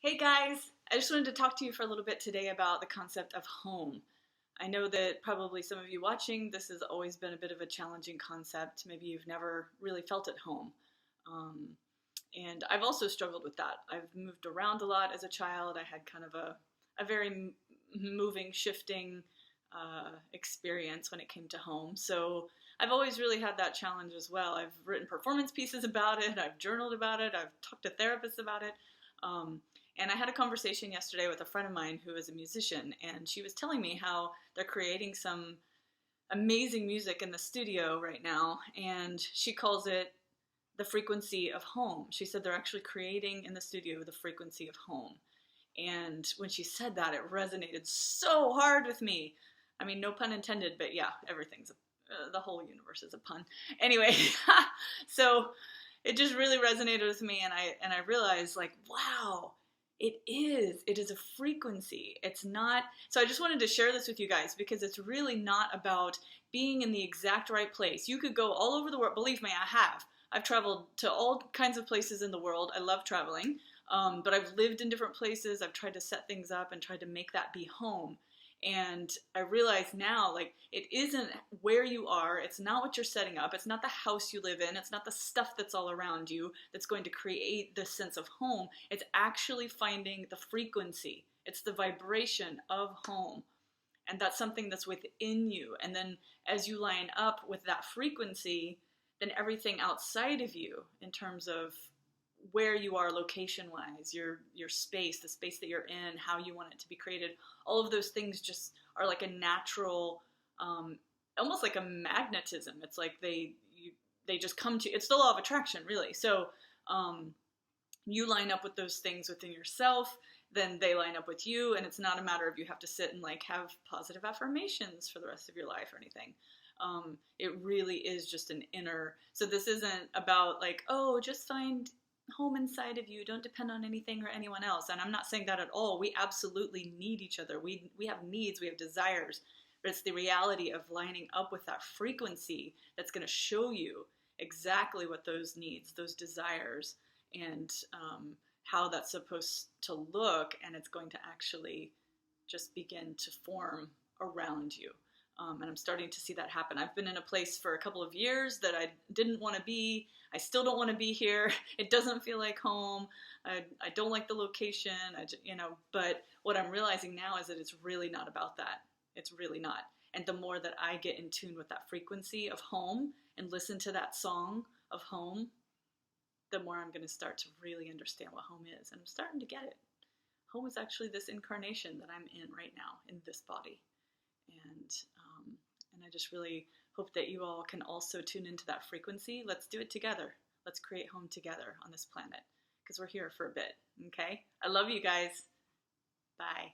Hey guys, I just wanted to talk to you for a little bit today about the concept of home. I know that probably some of you watching, this has always been a bit of a challenging concept. Maybe you've never really felt at home. Um, and I've also struggled with that. I've moved around a lot as a child. I had kind of a very moving, shifting experience when it came to home. So I've always really had that challenge as well. I've written performance pieces about it. I've journaled about it. I've talked to therapists about it. Um, and I had a conversation yesterday with a friend of mine who is a musician, and she was telling me how they're creating some amazing music in the studio right now, and she calls it the frequency of home. She said they're actually creating in the studio the frequency of home. And when she said that, it resonated so hard with me. I mean, no pun intended, but yeah, the whole universe is a pun. Anyway, so it just really resonated with me, and I realized, like, wow, it is a frequency. It's not, so I just wanted to share this with you guys because it's really not about being in the exact right place. You could go all over the world. Believe me, I've traveled to all kinds of places in the world. I love traveling, but I've lived in different places. I've tried to set things up and tried to make that be home. And I realize now, like, it isn't where you are. It's not what you're setting up. It's not the house you live in. It's not the stuff that's all around you that's going to create this sense of home. It's actually finding the frequency. It's the vibration of home. And that's something that's within you. And then as you line up with that frequency, then everything outside of you in terms of where you are location-wise, your space, the space that you're in, how you want it to be created, all of those things just are like a natural, almost like a magnetism. It's like they just come to you. It's the law of attraction, really. So you line up with those things within yourself, then they line up with you, and it's not a matter of you have to sit and like have positive affirmations for the rest of your life or anything. It really is just an inner. So this isn't about like, oh, just find home inside of you, don't depend on anything or anyone else. And I'm not saying that at all. We absolutely need each other. We have needs, we have desires, but it's the reality of lining up with that frequency that's going to show you exactly what those needs, those desires, and how that's supposed to look, and it's going to actually just begin to form around you. And I'm starting to see that happen. I've been in a place for a couple of years that I didn't want to be. I still don't want to be here. It doesn't feel like home. I don't like the location. But what I'm realizing now is that it's really not about that. It's really not. And the more that I get in tune with that frequency of home and listen to that song of home, the more I'm going to start to really understand what home is. And I'm starting to get it. Home is actually this incarnation that I'm in right now in this body. And I just really hope that you all can also tune into that frequency. Let's do it together. Let's create home together on this planet because we're here for a bit, okay? I love you guys. Bye.